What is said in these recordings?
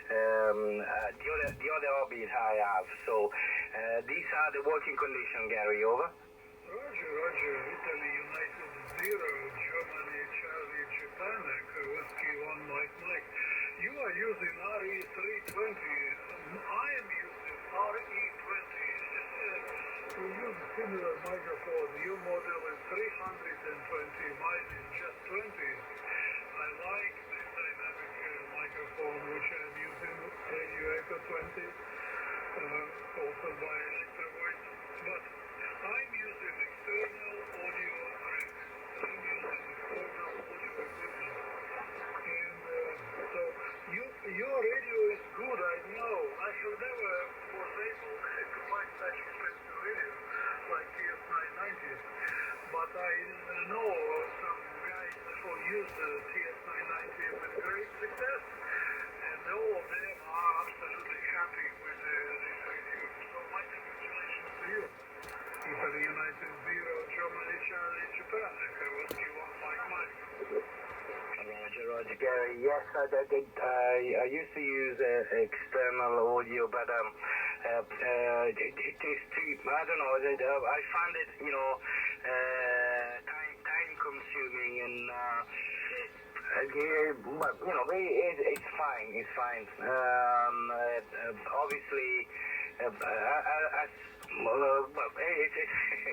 the other hobbies I have. So these are the working conditions, Gary. Over. Roger. Italy United 0, Germany Charlie Japan, Whiskey 1 Mike. You are using RE320. I am using RE20. We use a similar microphone. Your model is 320, mine is just 20. I like the dynamic microphone which I'm using, Radio Echo 20, also by Electro Voice. But I'm using external audio rack. I'm using external audio equipment. And so your radio is good, I know. I have never was able to find such expensive radio like TS990. But I know some guys who use the TS990 with great success. And all of them are absolutely happy with this radio. So my congratulations to you. Italy United 0, Germany Charlie Japan, Whiskey 1 Mike. Roger, Gary. Yes, I used to use external audio, but it is too. I don't know. I found it, time consuming, and it's fine. It's fine. Obviously,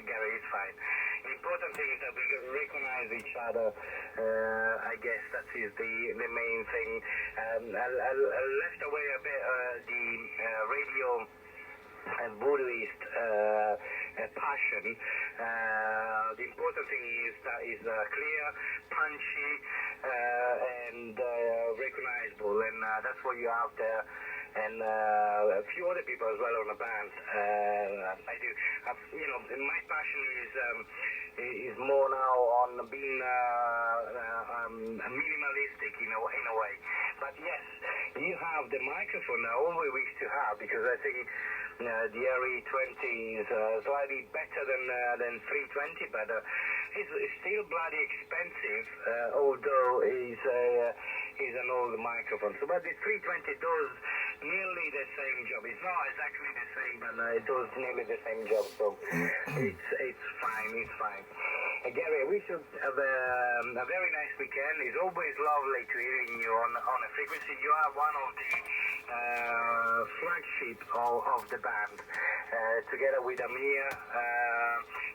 Gary, it's fine. Important thing is that we recognize each other. I guess that is the main thing. I left away a bit the radio and Buddhist passion. The important thing is that is clear, punchy, and recognizable, and that's what you have there. And a few other people as well on the band. I do. My passion is more now on being minimalistic in a way. But yes, you have the microphone I always wish to have, because I think the RE20 is slightly better than 320, but it's still bloody expensive, although is an old microphone. So, but the 320 does nearly the same job. It's not exactly the same, but it does nearly the same job. So it's fine. It's fine. Gary, we should have a very nice weekend. It's always lovely to hearing you on a frequency. You are one of the flagship of the band, together with Amir.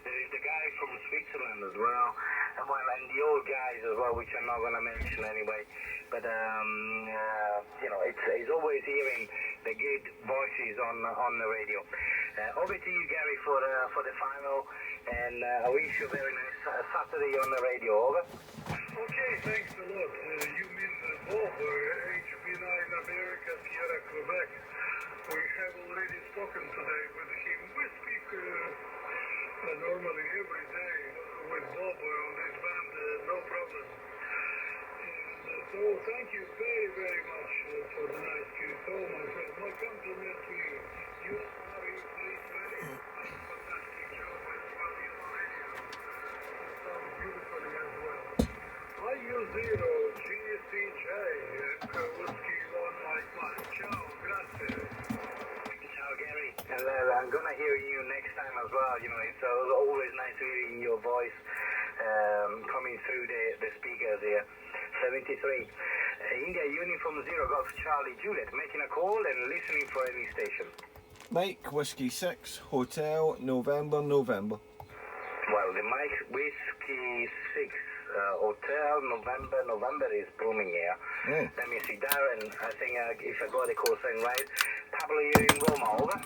There is the guy from Switzerland as well, and the old guys as well, which I'm not going to mention anyway. But it's always hearing the good voices on the radio. Over to you, Gary, for the final, and I wish you a very nice Saturday on the radio. Over. Okay, thanks a lot. You mean Bob, HB9 America, Sierra, Quebec. We have already spoken today with him. We speak normally every day with Bob on this band, no problem. So thank you very, very much for the nice call, my friend. My compliment to you. You are a fantastic job as well in the radio. It sounds beautifully as well. IU0GCJ, Whiskey 1 Mike. Ciao, grazie. Ciao, Gary. And I'm going to hear you next time as well. It's always nice hearing your voice coming through the speakers here. 73. India Uniform 0 Golf Charlie Juliet, making a call and listening for any station. Mike Whiskey 6 Hotel November. Well, the Mike Whiskey 6 Hotel November is booming here. Let me see, Darren, I think if I got the call sign right, Pablo, you're in Roma, over.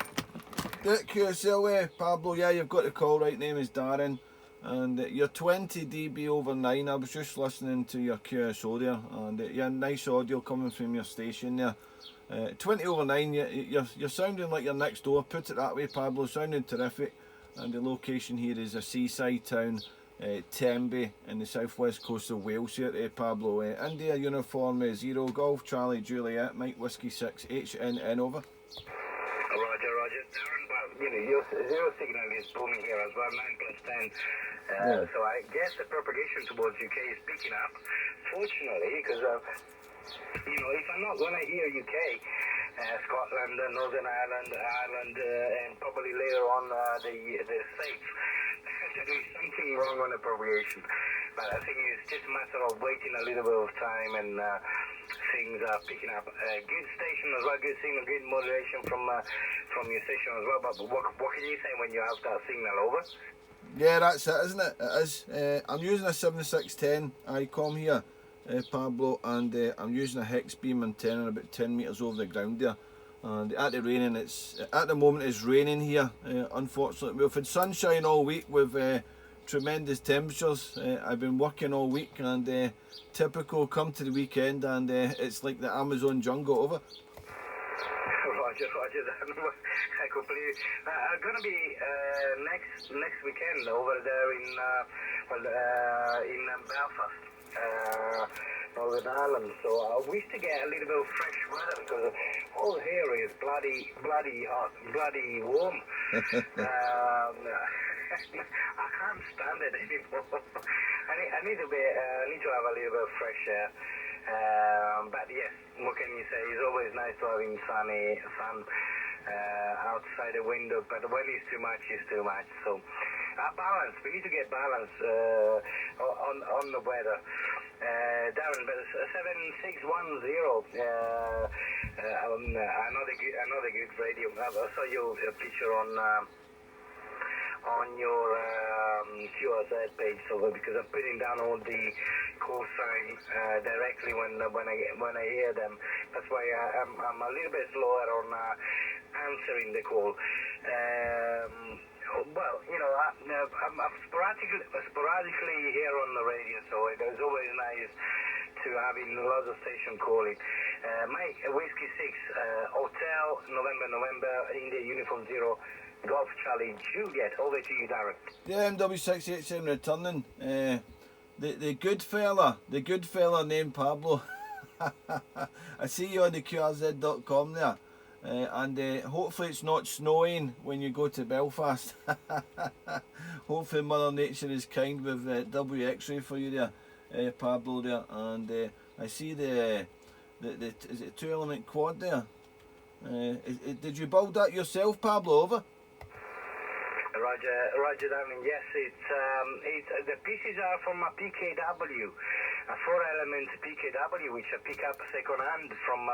QSL, Pablo, yeah, you've got the call right, name is Darren. And you're 20 dB over 9. I was just listening to your QSO there, and yeah, nice audio coming from your station there. 20 over 9, you're sounding like you're next door, put it that way, Pablo, sounding terrific. And the location here is a seaside town, Tenby, in the southwest coast of Wales here, Pablo. India Uniform 0 Golf Charlie Juliet, Mike Whiskey 6 HNN, over. Roger. Darren, well, your zero signal is booming here as well, 9+10. So I guess the propagation towards UK is picking up, fortunately, because When I hear UK, Scotland, Northern Ireland, and probably later on the States, there is something wrong on the abbreviation. But I think it's just a matter of waiting a little bit of time, and things are picking up. Good station as well, good signal, good moderation from your station as well. But what can you say when you have that signal over? Yeah, that's it, isn't it? It is. I'm using a 7610 ICOM here, Pablo, and I'm using a hex beam antenna about 10 metres over the ground there. And at the moment it's raining here, unfortunately. We've had sunshine all week with tremendous temperatures. I've been working all week, and typical come to the weekend, and it's like the Amazon jungle over. Roger that. I completely. I'm gonna be next weekend over there in Belfast, Northern Ireland. So I wish to get a little bit of fresh weather, because all here is bloody hot, bloody warm. I can't stand it anymore. I need to have a little bit of fresh air. But yes, what can you say? It's always nice to having sun outside the window. But when it's too much, it's too much. So balance. We need to get balance on the weather. Darren, but 7610. Another good radio. I saw your picture on your QRZ page, so because I'm putting down all the call signs directly when I hear them. That's why I'm a little bit slower on answering the call. Well, I'm sporadically here on the radio, so it's always nice to having lots of station calling. Mike, Whiskey 6, Hotel, November, India, Uniform 0, Golf Charlie, Juliet. Over to you, Darren. Yeah, MW687 returning. The good fella named Pablo. I see you on the QRZ.com there. And hopefully it's not snowing when you go to Belfast. Hopefully Mother Nature is kind with WX-ray for you there, Pablo there. And I see the is it 2-element quad there? Did you build that yourself, Pablo? Over. Roger, Darren. Yes, it's the pieces are from a PKW, a 4-element PKW, which I pick up second hand from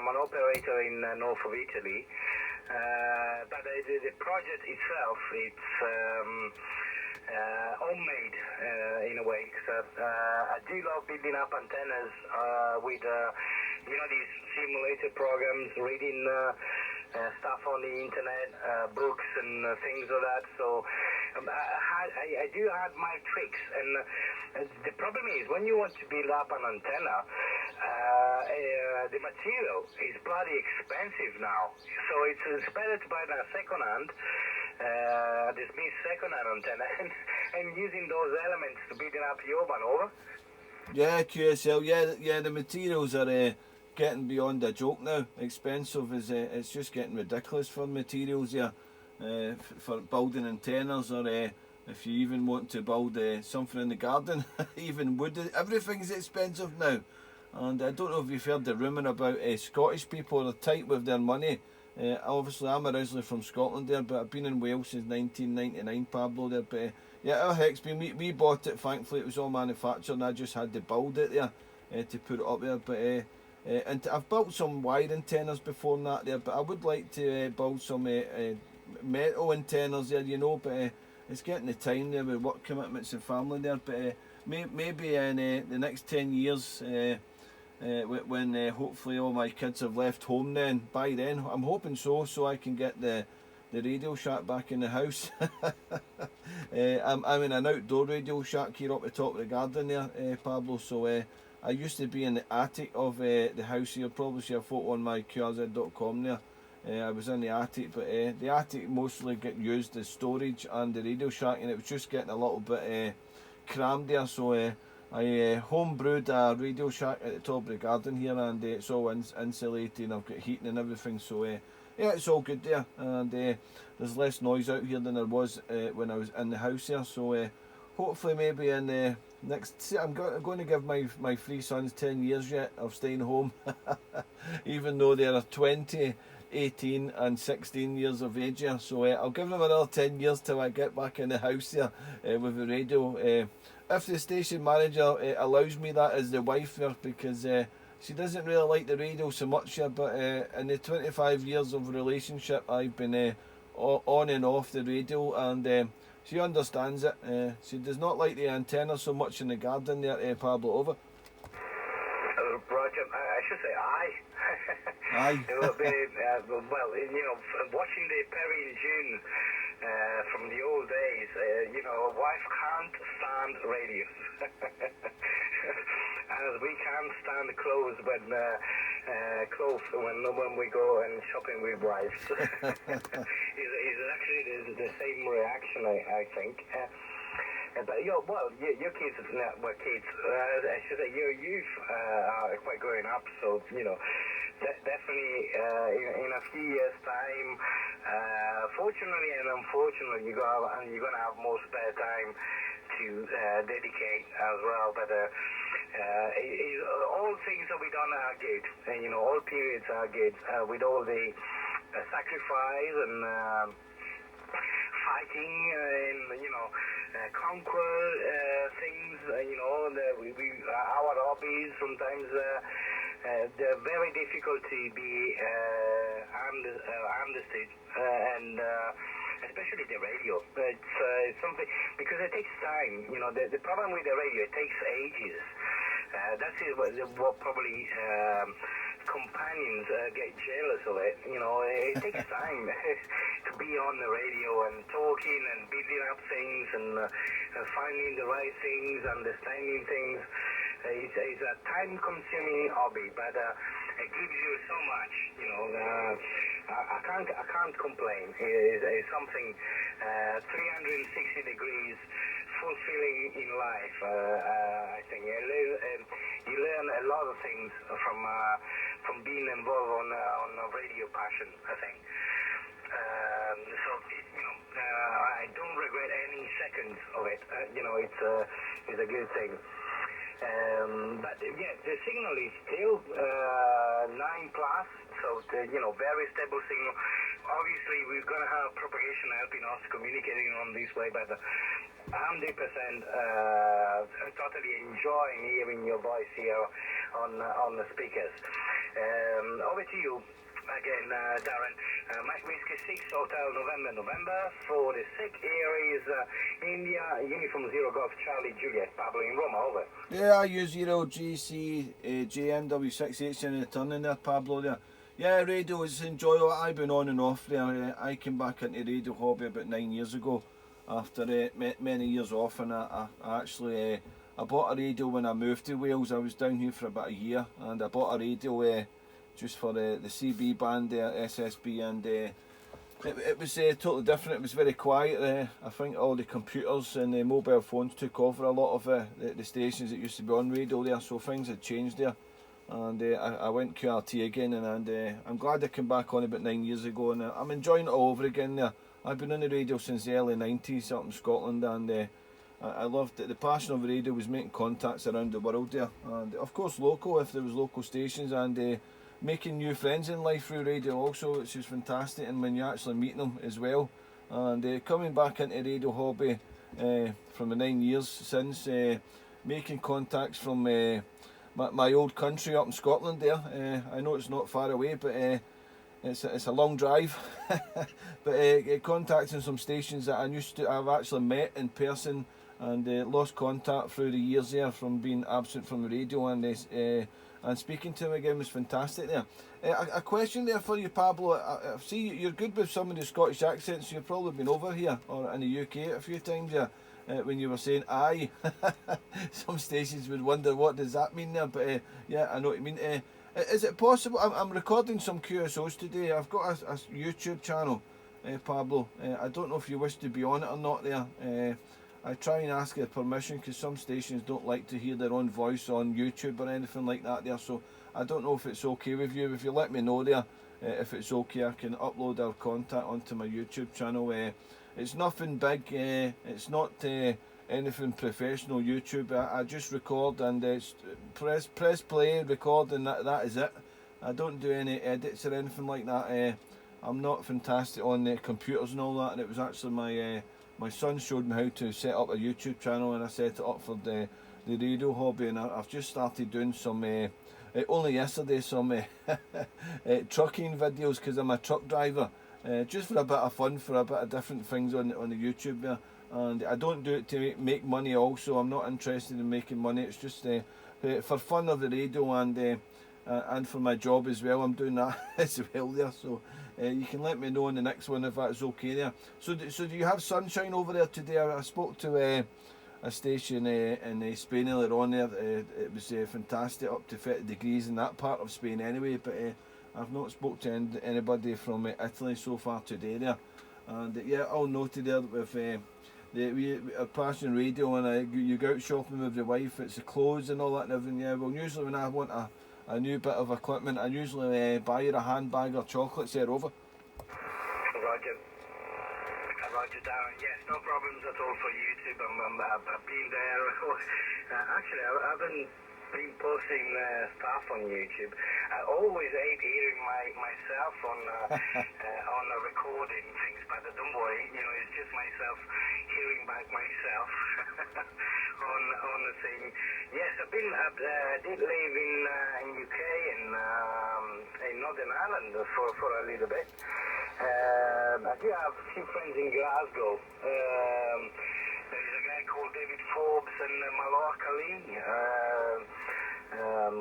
an operator in north of Italy. But the project itself, it's homemade in a way. Cause, I do love building up antennas with these simulator programs, reading stuff on the internet, books and things like that. So I do have my tricks, and the problem is when you want to build up an antenna, the material is bloody expensive now. So it's better to buy that second hand. This means second hand antenna, and using those elements to build up your one. Over. Yeah, QSL. Yeah. The materials are getting beyond a joke now. Expensive is it's just getting ridiculous for materials here, for building antennas, or if you even want to build something in the garden, even wood. Everything's expensive now. And I don't know if you've heard the rumour about Scottish people are tight with their money. Obviously, I'm originally from Scotland there, but I've been in Wales since 1999, Pablo there. But yeah, our hex beam, we bought it. Thankfully, it was all manufactured, and I just had to build it there to put it up there. But and I've built some wide antennas before that there, but I would like to build some metal antennas there, But it's getting the time there with work commitments and family there. But maybe in the next 10 years. When hopefully all my kids have left home by then, I'm hoping so I can get the Radio Shack back in the house. I'm in an outdoor Radio Shack here up the top of the garden there, Pablo, so I used to be in the attic of the house here. Probably see a photo on my QRZ.com there. I was in the attic, but the attic mostly get used as storage and the Radio Shack, and it was just getting a little bit crammed there, so I homebrewed a Radio Shack at the top of the garden here, and it's all insulated, and I've got heating and everything, so yeah, it's all good there, and there's less noise out here than there was when I was in the house here, so hopefully maybe in next, I'm going to give my three sons 10 years yet of staying home, even though they are 20, 18 and 16 years of age here. So I'll give them another 10 years till I get back in the house here with the radio. If the station manager allows me that as the wife there, because she doesn't really like the radio so much here, but in the 25 years of relationship I've been on and off the radio, and she understands it. She does not like the antenna so much in the garden there, Pablo. Over. Roger, I should say aye. Aye. Well, watching the Perry and June from the old days, a wife can't stand radios. As we can't stand clothes when we go and shopping with wives. It's actually the same reaction, I think. But your kids were kids. I should say your youth are quite growing up, so definitely in a few years' time, fortunately and unfortunately, you're gonna have more spare time to dedicate as well. But all things that we done are good, and all periods are good, with all the sacrifice and fighting and conquer things. Our hobbies sometimes they're very difficult to be understood, and especially the radio. It's something because it takes time. The problem with the radio, it takes ages. That's what probably companions get jealous of it. It takes time to be on the radio and talking and building up things and finding the right things, understanding things. It's a time-consuming hobby, but it gives you so much. I can't complain. It's something 360 degrees fulfilling in life. I think you learn a lot of things from being involved on a radio passion, I think. I don't regret any seconds of it. It's a good thing. But yeah, the signal is still 9 plus, so very stable signal. Obviously, we're going to have propagation helping us communicating on this way, but 100% totally enjoying hearing your voice here on the speakers. Over to you again, Darren. Mike Whiskey 6 Hotel November for the SIC areas, India, Uniform 0 Golf Charlie Juliet, Pablo in Roma, over. Yeah, IU0GCJ NW68 in the turning there, Pablo there. Yeah, radio is enjoyable. I've been on and off there. I came back into radio hobby about 9 years ago after many years off, and I actually I bought a radio when I moved to Wales. I was down here for about a year, and I bought a radio just for the CB band there, SSB, and it was totally different. It was very quiet. I think all the computers and the mobile phones took over a lot of the stations that used to be on radio there, so things had changed there. And I went QRT again, and I'm glad I came back on about 9 years ago, and I'm enjoying it all over again there. I've been on the radio since the early 90s up in Scotland, and I loved it. The passion of the radio was making contacts around the world there, and of course local if there was local stations, and making new friends in life through radio also, which is fantastic, and when you actually meet them as well. And coming back into radio hobby from the 9 years since, making contacts from my old country up in Scotland there. I know it's not far away, but it's a long drive. But contacting some stations that I've actually met in person, and lost contact through the years there from being absent from the radio, and speaking to him again was fantastic there. A question there for you, Pablo. I see you're good with some of the Scottish accents. You've probably been over here or in the UK a few times there. When you were saying aye, some stations would wonder what does that mean there, but yeah, I know what you mean. Is it possible? I'm recording some QSOs today. I've got a YouTube channel, Pablo. I don't know if you wish to be on it or not there. I try and ask your permission because some stations don't like to hear their own voice on YouTube or anything like that there, so I don't know if it's okay with you. If you let me know there, if it's okay, I can upload our contact onto my YouTube channel. It's nothing big, it's not anything professional YouTube. I just record and press play, record, and that is it. I don't do any edits or anything like that. I'm not fantastic on the computers and all that, and it was actually my son showed me how to set up a YouTube channel, and I set it up for the radio hobby, and I've just started doing some only yesterday some trucking videos, because I'm a truck driver, just for a bit of fun, for a bit of different things on the YouTube there. And I don't do it to make money also. I'm not interested in making money. It's just for fun of the radio, and for my job as well. I'm doing that as well there. So you can let me know in the next one if that's okay there. So do you have sunshine over there today? I spoke to a station in Spain earlier on there. It was fantastic, up to 30 degrees in that part of Spain anyway. But I've not spoke to anybody from Italy so far today there. And yeah, all noted there with we are passing radio, and you go out shopping with your wife, it's the clothes and all that and everything. Yeah, well, usually when I want a new bit of equipment, I usually buy her a handbag or chocolates there over. Roger. Roger, Darren. Yes, no problems at all for YouTube. I've been there. Actually, I haven't been posting stuff on YouTube. I always hate hearing myself on a recording things, but don't worry, it's just myself hearing back myself on the thing. Yes, I did live in UK in Northern Ireland for a little bit. I do have a few friends in Glasgow. There's a guy called David Forbes and Mallorca Lee,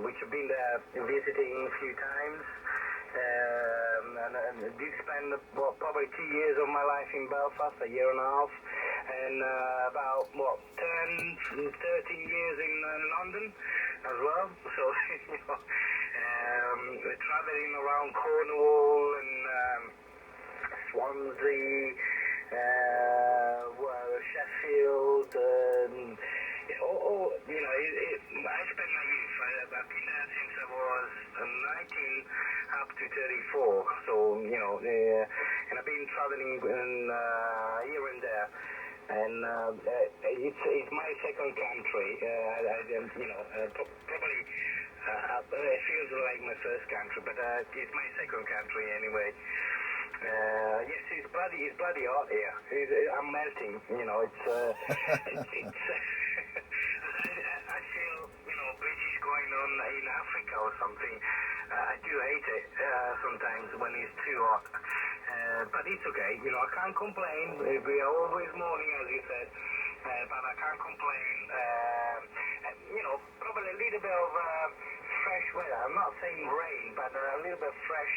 which have been there visiting a few times. And I did spend probably 2 years of my life in Belfast, a year and a half, and about 10, 13 years in London as well. So traveling around Cornwall and Swansea, Sheffield, I spent my youth. I've been there since I was 19 up to 34. So and I've been traveling here and there, and it's my second country. Probably it feels like my first country, but it's my second country anyway. Yes, it's bloody hot here. I'm melting. It's I feel British going on in Africa or something. I do hate it sometimes when it's too hot, but it's okay. I can't complain. We are always mourning, as you said, but I can't complain. Probably a little bit of fresh weather. I'm not saying rain, but a little bit of fresh,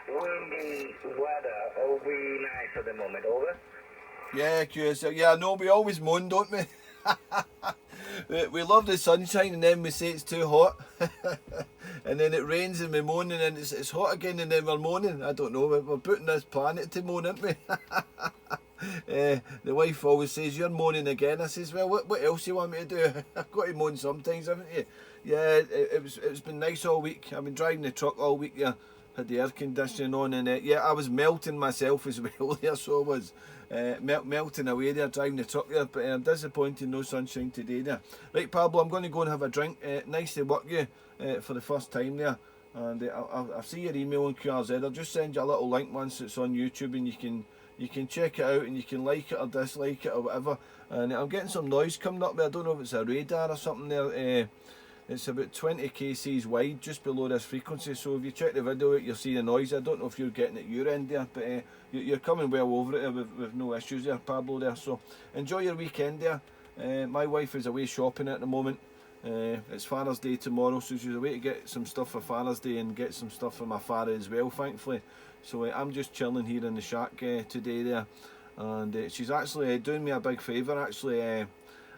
windy weather will be nice at the moment. Over. Yeah, curious. Yeah, no, we always moan, don't we? We love the sunshine, and then we say it's too hot, and then it rains and we moan, and then it's hot again, and then we're moaning. I don't know. We're putting this planet to moan, aren't we? The wife always says, "You're moaning again." I says, "Well, what else do you want me to do? I've got to moan sometimes, haven't you?" Yeah, it's been nice all week. I've been driving the truck all week. Yeah, had the air conditioning on, and yeah, I was melting myself as well there, so I was melting away there driving the truck there. But disappointing, no sunshine today there. Right, Pablo, I'm going to go and have a drink. Nice to work you for the first time there, and I'll see your email on QRZ. I'll just send you a little link once it's on YouTube, and you can check it out, and you can like it or dislike it or whatever. And I'm getting some noise coming up there. I don't know if it's a radar or something there. It's about 20 kcs wide, just below this frequency. So if you check the video out, you'll see the noise. I don't know if you're getting it your end there, but you're coming well over it with no issues there, Pablo there. So enjoy your weekend there. My wife is away shopping at the moment. It's Father's Day tomorrow, so she's away to get some stuff for Father's Day and get some stuff for my father as well, thankfully. So I'm just chilling here in the shack today there. And she's actually doing me a big favour, actually.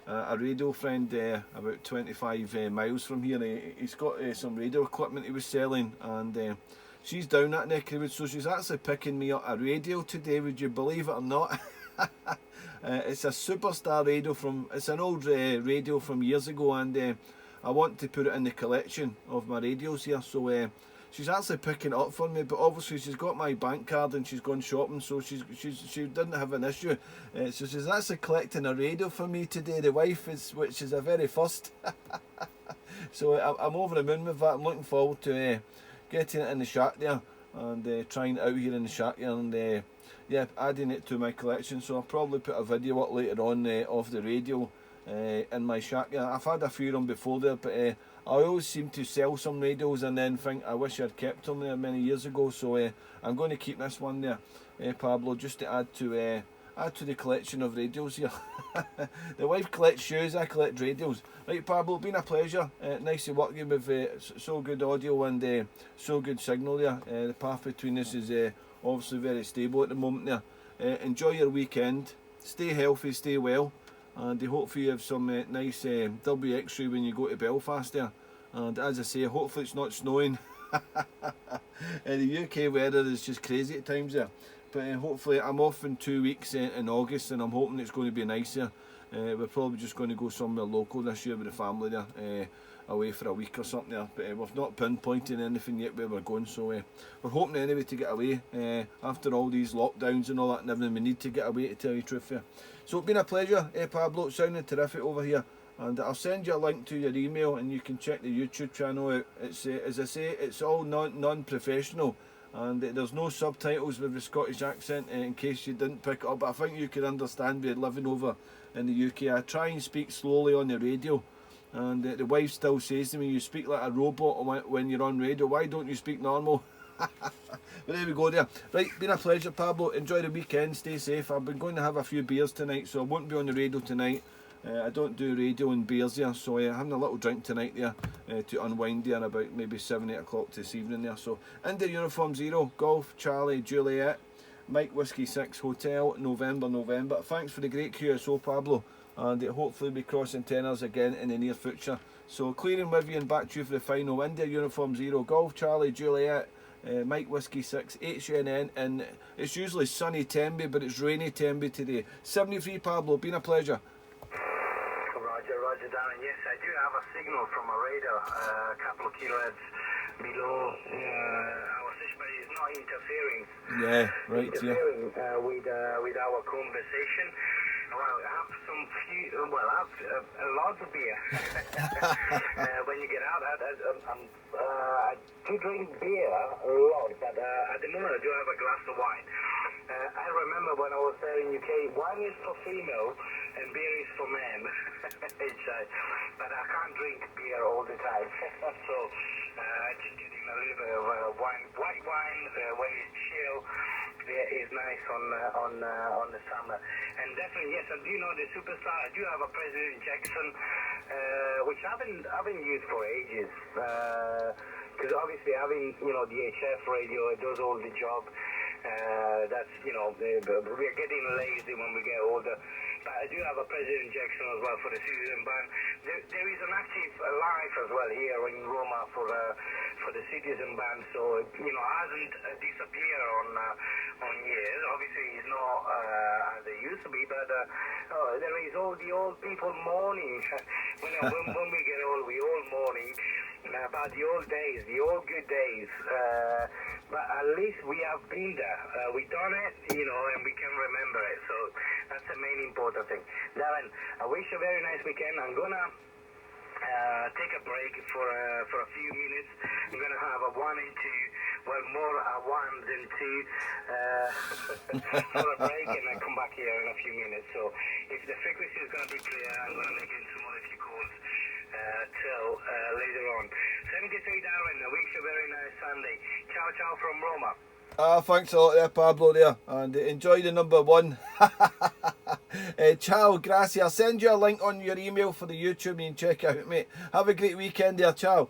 A radio friend about 25 miles from here, he's got some radio equipment he was selling, and she's down that neck of the woods, so she's actually picking me up a radio today, would you believe it or not? It's a Superstar radio it's an old radio from years ago, and I want to put it in the collection of my radios here, so she's actually picking it up for me, but obviously she's got my bank card and she's gone shopping, so she didn't have an issue. So she's actually collecting a radio for me today, the wife is, which is a very first. So I'm over the moon with that. I'm looking forward to getting it in the shack there and trying it out here in the shack here and yeah, adding it to my collection. So I'll probably put a video up later on of the radio in my shack. Yeah, I've had a few of them before there, but I always seem to sell some radios and then think I wish I'd kept them there many years ago. So I'm going to keep this one there, Pablo, just to add to the collection of radios here. The wife collects shoes, I collect radios. Right, Pablo, been a pleasure. Nice to work with so good audio and so good signal there. The path between us is obviously very stable at the moment there. Enjoy your weekend, stay healthy, stay well, and hopefully you have some nice double X-ray when you go to Belfast there. And as I say, hopefully it's not snowing. The UK weather is just crazy at times there. But hopefully I'm off in 2 weeks in August, and I'm hoping it's going to be nice here. We're probably just going to go somewhere local this year with the family there, away for a week or something there. But we've not pinpointed anything yet where we're going, so we're hoping anyway to get away after all these lockdowns and all that and everything. We need to get away, to tell you the truth here. So it's been a pleasure, Pablo. It's sounding terrific over here, and I'll send you a link to your email and you can check the YouTube channel out. It's as I say, it's all non-professional. And there's no subtitles with the Scottish accent in case you didn't pick it up. But I think you can understand me living over in the UK. I try and speak slowly on the radio, and the wife still says to me, you speak like a robot when you're on radio. Why don't you speak normal? But there we go there. Right, been a pleasure, Pablo. Enjoy the weekend, stay safe. I've been going to have a few beers tonight, so I won't be on the radio tonight. I don't do radio and beers there, so having a little drink tonight there to unwind there about maybe 7-8 o'clock this evening there. So India Uniform 0, Golf, Charlie, Juliet, Mike Whiskey 6, Hotel, November. Thanks for the great QSO, Pablo, and hopefully we cross antennas again in the near future. So clearing with you and back to you for the final. India Uniform 0, Golf, Charlie, Juliet, Mike Whiskey 6, HNN, and it's usually sunny Tenby, but it's rainy Tenby today. 73, Pablo, been a pleasure. Roger, Darren. Yes, I do have a signal from a radar a couple of kilohertz below our system, but it's not interfering. Yeah, right. Interfering with our conversation. Well, I have a lot of beer. When you get out, I do drink beer a lot, but at the moment I do have a glass of wine. I remember when I was there in UK, wine is for female and beer is for men. But I can't drink beer all the time. So I'm just getting a little bit of wine. White wine, when it's chill, is nice on the summer. And definitely, yes, I do know the Superstar. I do have a President Jackson, which I haven't used for ages. Because obviously having, the HF radio, it does all the job. That's, we're getting lazy when we get older. But I do have a President Jackson as well for the citizen band. There is an active life as well here in Roma for the citizen band, so it hasn't disappeared on years. Obviously, it's not as it used to be, but there is all the old people mourning. when we get old, we all mourning about the old days, the old good days. But at least we have been there. We done it, and we can remember it. So that's the main important thing. Darren, I wish you a very nice weekend. I'm gonna take a break for a few minutes. I'm gonna have a 1 and 2, more a 1 than 2 for a break, and I come back here in a few minutes. So if the frequency is gonna be clear, I'm gonna make in some other few calls till later on. 73 Darren, I wish you a very nice Sunday. Ciao from Roma. Thanks a lot there, Pablo there, and enjoy the number 1. Ciao, gracias. I'll send you a link on your email for the YouTube and you can check it out, mate. Have a great weekend there, ciao.